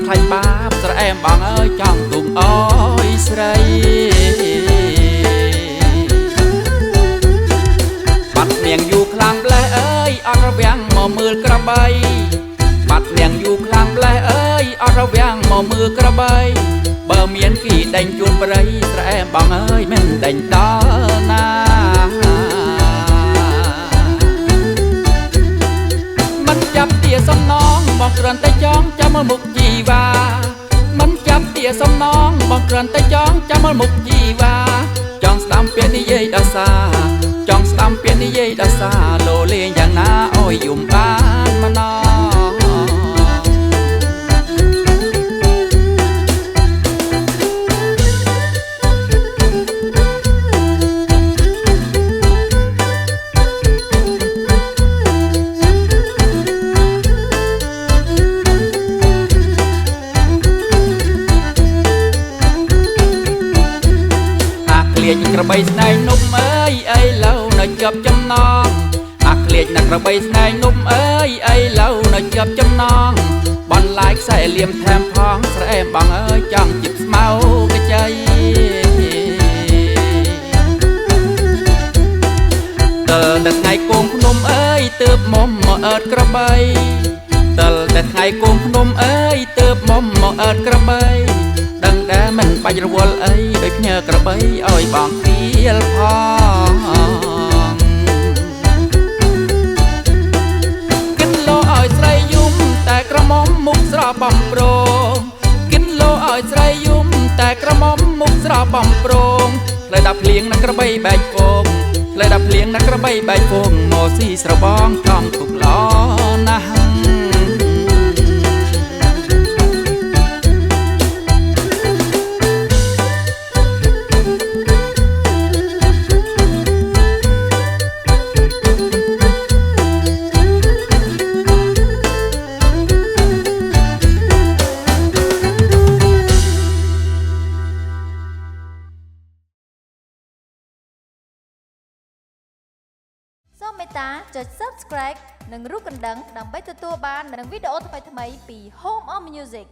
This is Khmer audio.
ខ្លាញ់បាបស្រែមបងអើយចង់ទុំអើយស្រីបាត់នាងយូខ្លាំងម្លេះអើយអត់រវាំងមកមើលក្របីបាត់នាងយូខ្លាំងម្លេះអើយអត់រវាំងមកមើលក្របីបើមានគីដេញជួនព្រៃស្រែមបងអើយមិនដេញដល់ណាមិនចាប់ទាសំណងបងគ្រាន់តែចង់ចាំមើលមុខជីវ៉ាមិនចាប់ទាសំណងបងគ្រាន់តែចង់ចាំមើលមុខជីវ៉ាចង់ស្ដាំពាក្យនិយាយដល់សាចង់ស្ដាំពាក្យនិយាយដល់សាលោលេងយ៉ាងណាអើយយំបានមកណោក្លៀចក្របីស្នែងនំអើយអីឡូវនៅជាប់ចំណងអាក្លៀចណាក្របីស្នែងនំអើយអីឡូវនៅជាប់ចំណងបនឡាយខ្សែលៀមថែមផងស្រែមបងអើយចង់ជីបស្មៅកជ័យតើតែថ្ងៃកូនភ្នំអើយទើបមុំមកអើតក្របីតើតែថ្ងៃកូនភ្នំអើយទើបមុំមកអើតក្របីដឹងតែមិនបាច់រវល់អីដូចញើក្របីឲ្យបងគៀលផងគិតលោឲ្យស្រីយំតែក្រមុំមុខស្របំប្រងគិតលោឲ្យស្រីយំតែក្រមុំមុខស្របំប្រងផ្លែដាប់ភ្លៀងនឹងក្របីបែកគងផ្លែដាប់ភ្លៀងនឹងក្របីបែកគងមកស៊ីស្របងចង់ទុកឡណាស់សូមមេត្តាចុច Subscribe និងរូបកណ្ដឹងដើម្បីទទួលបាននូវវីដេអូថ្មីៗពី Home of Music